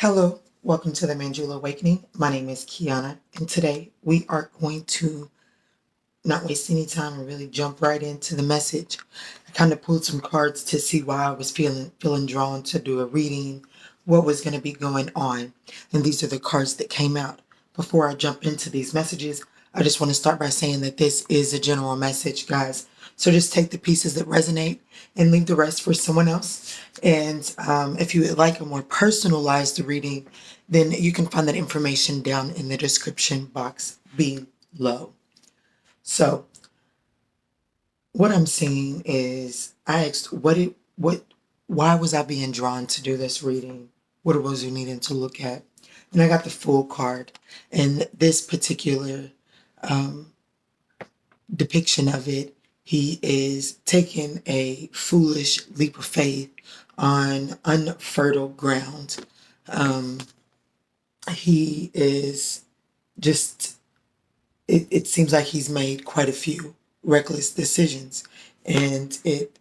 Hello, welcome to the Manjula Awakening. My name is Kiana, and today we are going to not waste any time and really jump right into the message. I kind of pulled some cards to see why I was feeling drawn to do a reading, what was going to be going on, and these are the cards that came out. Before I jump into these messages, I just want to start by saying that this is a general message, guys. So just take the pieces that resonate and leave the rest for someone else. And if you would like a more personalized reading, then you can find that information down in the description box below. So what I'm seeing is I asked why was I being drawn to do this reading? What was you needing to look at? And I got the full card. And this particular depiction of it, he is taking a foolish leap of faith on unfertile ground. He is just it seems like he's made quite a few reckless decisions, and it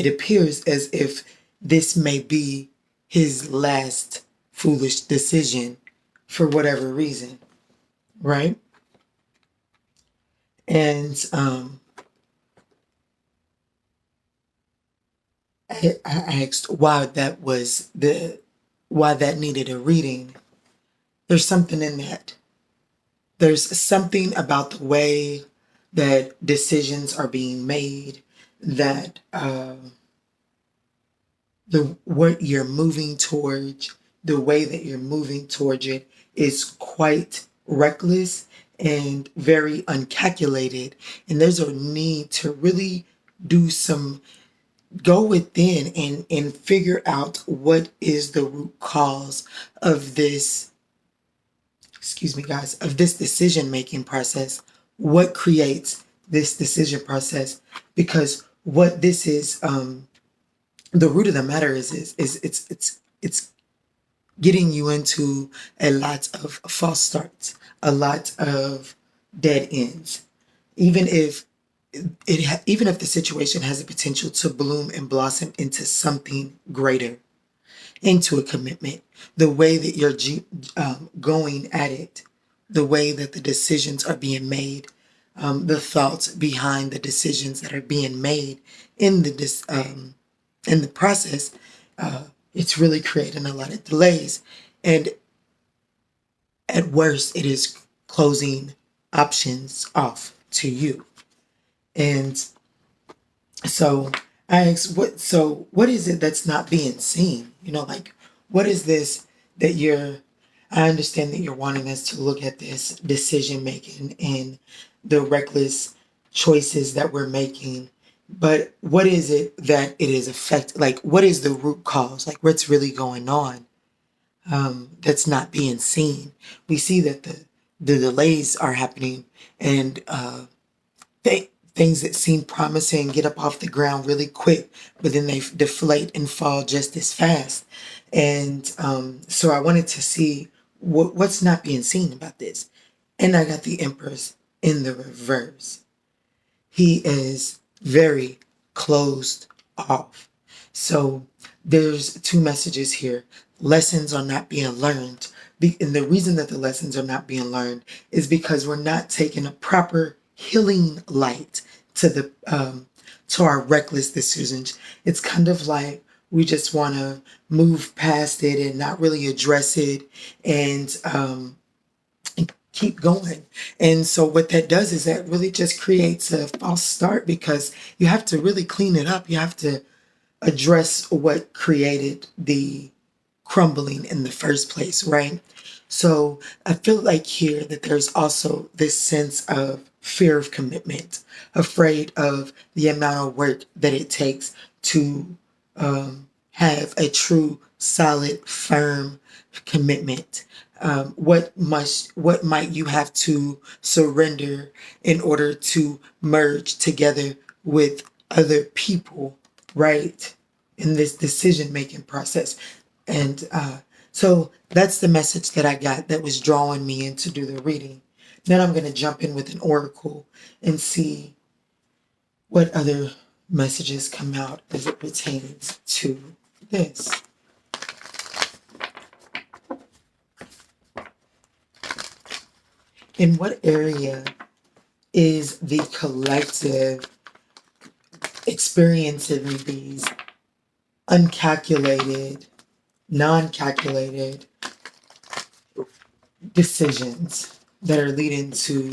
appears as if this may be his last foolish decision for whatever reason, right? And I asked why that needed a reading. There's something in that. There's something about the way that decisions are being made, that what you're moving towards, the way that you're moving towards it is quite reckless and very uncalculated. And there's a need to really go within and figure out what is the root cause of this, excuse me guys, of this decision making process. What creates this decision process? Because what this is, the root of the matter is it's getting you into a lot of false starts, a lot of dead ends. Even if even if the situation has the potential to bloom and blossom into something greater, into a commitment, the way that you're going at it, the way that the decisions are being made, the thoughts behind the decisions that are being made in the process, it's really creating a lot of delays. And at worst, it is closing options off to you. And so I asked, what is it that's not being seen? Like, what is this that I understand that you're wanting us to look at this decision making and the reckless choices that we're making, but what is it that it is like, what is the root cause? Like, what's really going on that's not being seen? We see that the delays are happening, and things that seem promising get up off the ground really quick, but then they deflate and fall just as fast. And so I wanted to see what's not being seen about this. And I got the Empress in the reverse. He is very closed off. So there's two messages here. Lessons are not being learned. And the reason that the lessons are not being learned is because we're not taking a proper healing light to our reckless decisions. It's kind of like we just want to move past it and not really address it, and keep going. And so what that does is that really just creates a false start, because you have to really clean it up. You have to address what created the crumbling in the first place, right? So I feel like here that there's also this sense of fear of commitment, afraid of the amount of work that it takes to have a true, solid, firm commitment. What might you have to surrender in order to merge together with other people, right, in this decision making process? And so that's the message that I got that was drawing me in to do the reading. Then I'm going to jump in with an oracle and see what other messages come out as it pertains to this. In what area is the collective experiencing these uncalculated, non-calculated decisions that are leading to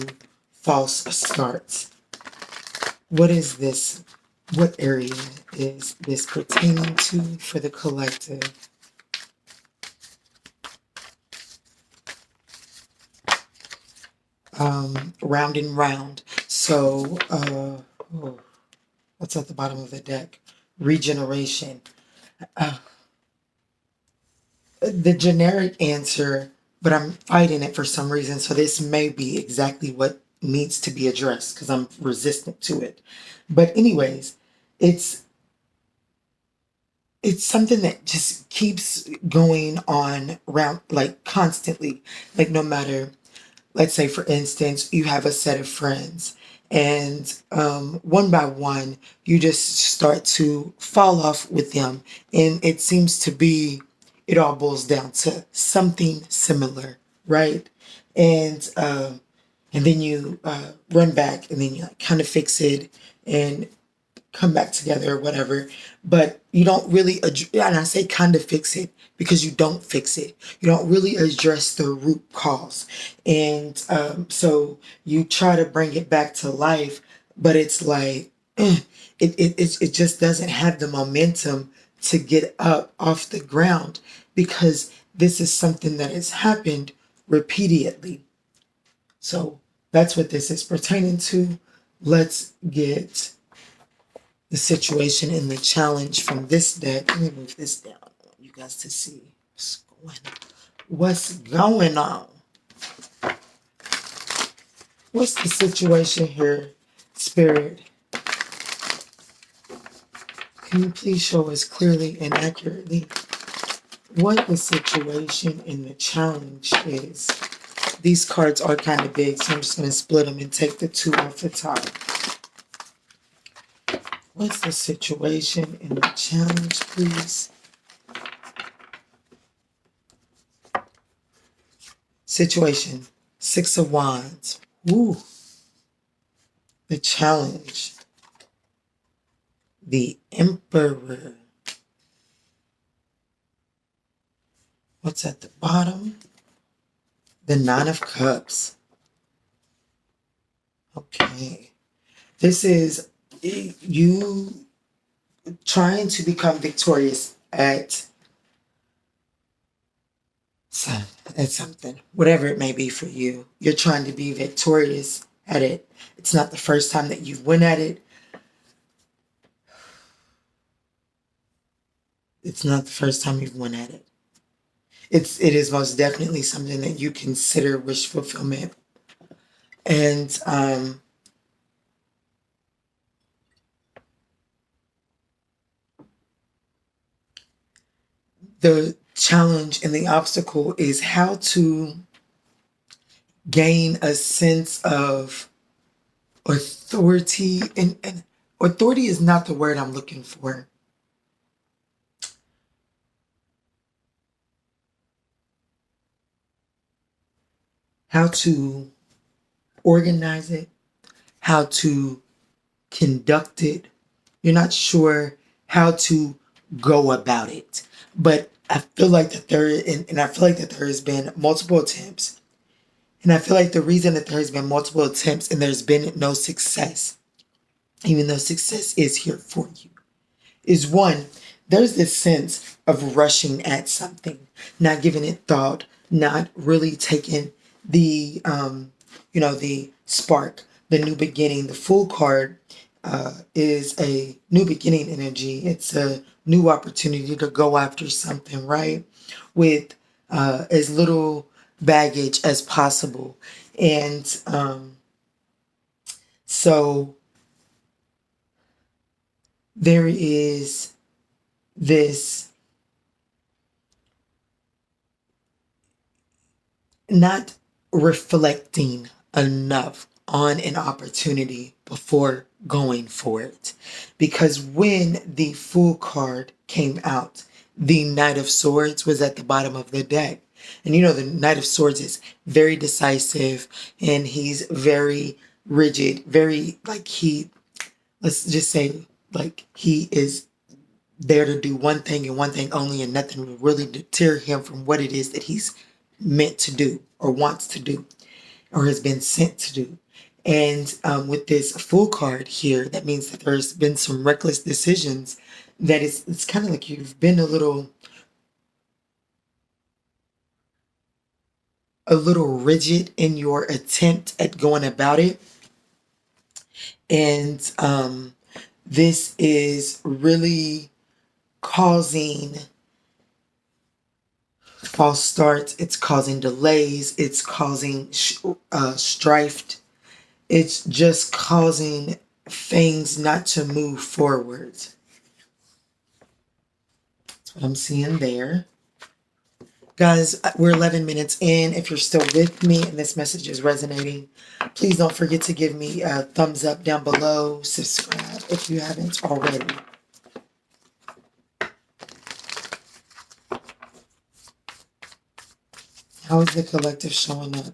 false starts? What is this? What area is this pertaining to for the collective? Round and round. So, what's at the bottom of the deck? Regeneration. Uh, the generic answer, but I'm fighting it for some reason. So this may be exactly what needs to be addressed because I'm resistant to it. But anyways, it's it's something that just keeps going on around like constantly. Like no matter, let's say for instance, you have a set of friends and one by one you just start to fall off with them, and it seems to be, it all boils down to something similar, right? And um, and then you run back and then you like, kind of fix it and come back together or whatever. But you don't really and I say kind of fix it because you don't fix it. You don't really address the root cause. And so you try to bring it back to life, but it's like it just doesn't have the momentum to get up off the ground because this is something that has happened repeatedly. So that's what this is pertaining to. Let's get the situation and the challenge from this deck. Let me move this down. I want you guys to see what's going on. What's the situation here, Spirit? Can you please show us clearly and accurately what the situation and the challenge is? These cards are kind of big, so I'm just going to split them and take the two off the top. What's the situation and the challenge, please? Situation, Six of Wands. Woo. The challenge, the Emperor. What's at the bottom? The Nine of Cups. Okay. This is you trying to become victorious at something, whatever it may be for you. You're trying to be victorious at it. It's not the first time that you've went at it. It's not the first time you've went at it. It is most definitely something that you consider wish fulfillment. And the challenge and the obstacle is how to gain a sense of authority. And authority is not the word I'm looking for. How to organize it, how to conduct it. You're not sure how to go about it. But I feel like that and I feel like that there has been multiple attempts. And I feel like the reason that there has been multiple attempts and there's been no success, even though success is here for you, is one, there's this sense of rushing at something, not giving it thought, not really taking the, the spark, the new beginning. The Fool card is a new beginning energy. It's a new opportunity to go after something, right? With as little baggage as possible. And so there is this not reflecting enough on an opportunity before going for it. Because when the Fool card came out, the Knight of Swords was at the bottom of the deck. And you know, the Knight of Swords is very decisive, and he's very rigid, very like let's just say, like he is there to do one thing and one thing only, and nothing will really deter him from what it is that he's meant to do or wants to do or has been sent to do. And with this Fool card here, that means that there's been some reckless decisions that it's kind of like you've been a little rigid in your attempt at going about it. And this is really causing false starts. It's causing delays. It's causing strife. It's just causing things not to move forward. That's what I'm seeing there. Guys, we're 11 minutes in. If you're still with me and this message is resonating, please don't forget to give me a thumbs up down below. Subscribe if you haven't already. How is the collective showing up?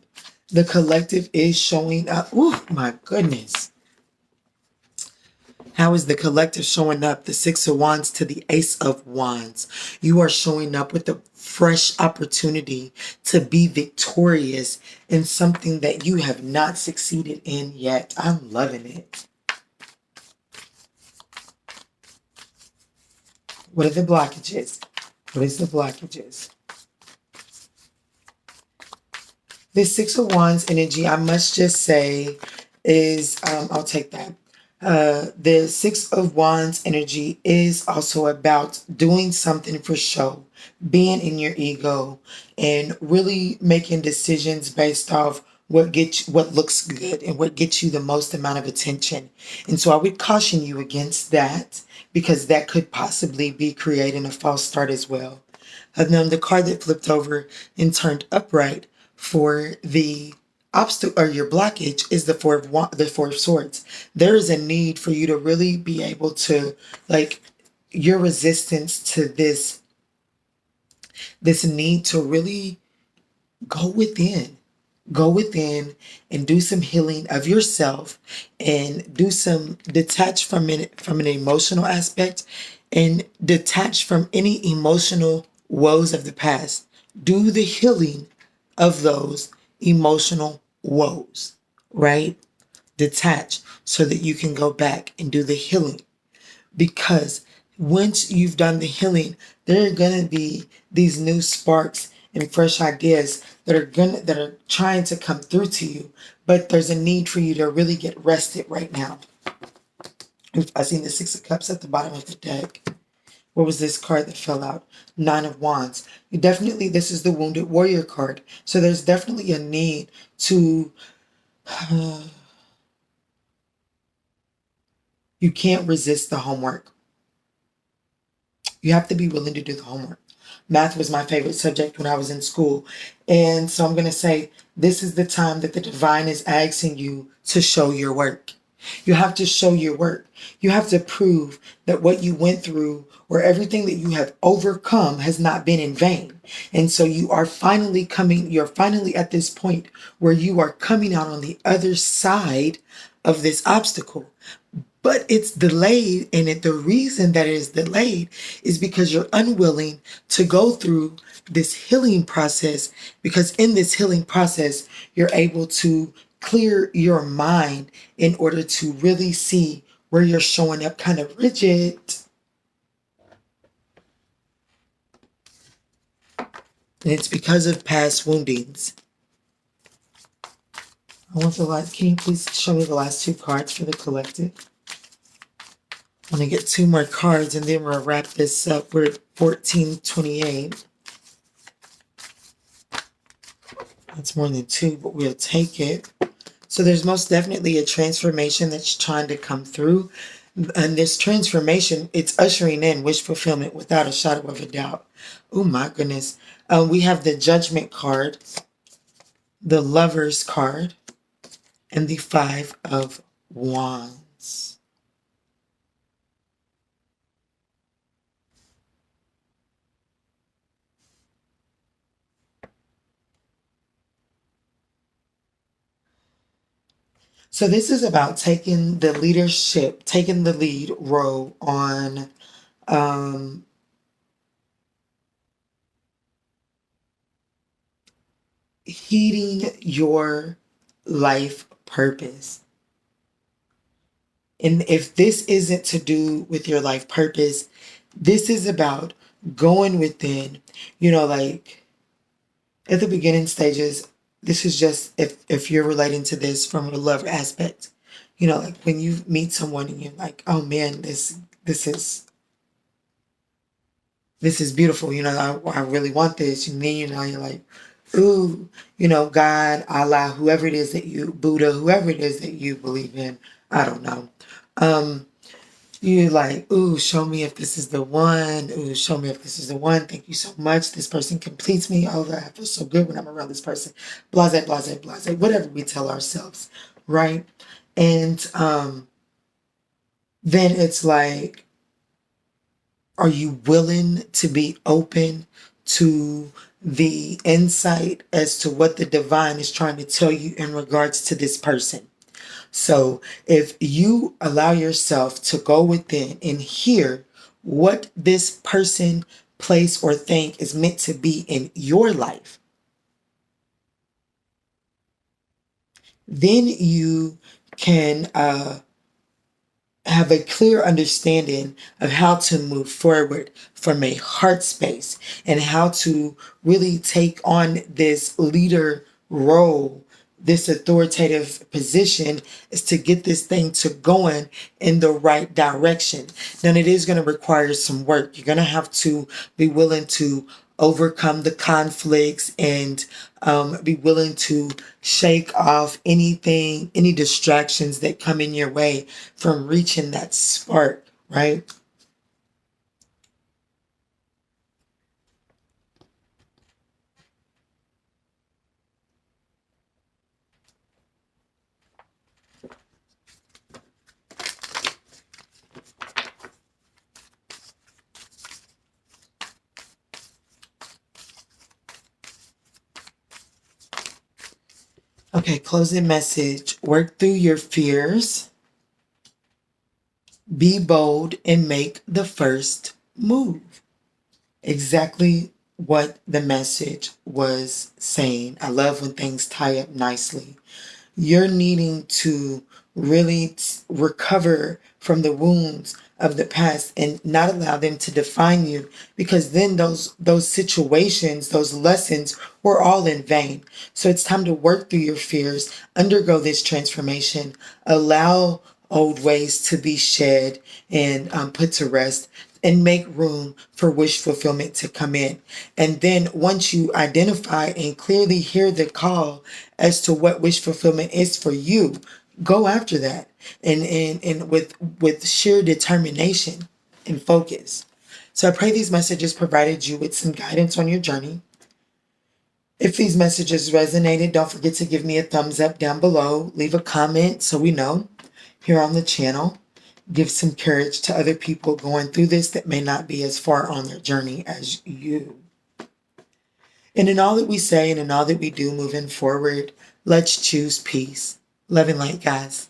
The collective is showing up. Oh, my goodness. How is the collective showing up? The Six of Wands to the Ace of Wands. You are showing up with a fresh opportunity to be victorious in something that you have not succeeded in yet. I'm loving it. What are the blockages? What is the blockages? This Six of Wands energy, I must just say, is, I'll take that. The Six of Wands energy is also about doing something for show, being in your ego, and really making decisions based off what looks good and what gets you the most amount of attention. And so I would caution you against that, because that could possibly be creating a false start as well. And then the card that flipped over and turned upright for the obstacle or your blockage is the Four of Swords. There is a need for you to really be able to, like, your resistance to this need to really go within. Go within and do some healing of yourself, and do some detach from an emotional aspect, and detach from any emotional woes of the past. Do the healing of those emotional woes, right? Detach so that you can go back and do the healing. Because once you've done the healing, there are going to be these new sparks and fresh ideas that are trying to come through to you, but there's a need for you to really get rested right now. I seen the Six of Cups at the bottom of the deck. What was this card that fell out? Nine of Wands. This is the Wounded Warrior card. So there's definitely a need to, you can't resist the homework. You have to be willing to do the homework. Math was my favorite subject when I was in school. And so I'm going to say, this is the time that the divine is asking you to show your work. You have to show your work. You have to prove that what you went through or everything that you have overcome has not been in vain. And so you're finally at this point where you are coming out on the other side of this obstacle. But it's delayed, and the reason that it is delayed is because you're unwilling to go through this healing process, because in this healing process, you're able to clear your mind in order to really see where you're showing up kind of rigid. And it's because of past woundings. Can you please show me the last two cards for the collective? I'm going to get two more cards and then we'll wrap this up. We're at 1428. That's more than two, but we'll take it. So there's most definitely a transformation that's trying to come through. And this transformation, it's ushering in wish fulfillment without a shadow of a doubt. Oh my goodness. We have the Judgment card, the Lovers card, and the Five of Wands. So this is about taking the leadership, taking the lead role on um, heeding your life purpose. And if this isn't to do with your life purpose, this is about going within, like at the beginning stages, this is just if you're relating to this from a love aspect, like when you meet someone and you're like, oh man, this is this is beautiful, I really want this. And then, you're like, ooh, God, Allah, whoever it is that you, Buddha, whoever it is that you believe in, I don't know. Um, you're like, ooh, show me if this is the one. Ooh, show me if this is the one. Thank you so much. This person completes me. Oh, I feel so good when I'm around this person. Blase, blase, blase. Whatever we tell ourselves, right? And then it's like, are you willing to be open to the insight as to what the divine is trying to tell you in regards to this person? So if you allow yourself to go within and hear what this person, place, or thing is meant to be in your life, then you can have a clear understanding of how to move forward from a heart space and how to really take on this leader role, this authoritative position, is to get this thing to going in the right direction. Then it is going to require some work. You're going to have to be willing to overcome the conflicts and be willing to shake off anything, any distractions that come in your way from reaching that spark, right? Okay, closing message. Work through your fears, be bold, and make the first move. Exactly what the message was saying. I love when things tie up nicely. You're needing to really recover from the wounds of the past and not allow them to define you, because then those situations, those lessons were all in vain. So it's time to work through your fears, undergo this transformation, allow old ways to be shed and put to rest, and make room for wish fulfillment to come in. And then once you identify and clearly hear the call as to what wish fulfillment is for you, go after that and with sheer determination and focus. So I pray these messages provided you with some guidance on your journey. If these messages resonated, don't forget to give me a thumbs up down below. Leave a comment so we know here on the channel. Give some courage to other people going through this that may not be as far on their journey as you. And in all that we say and in all that we do moving forward, let's choose peace. Love and light, guys.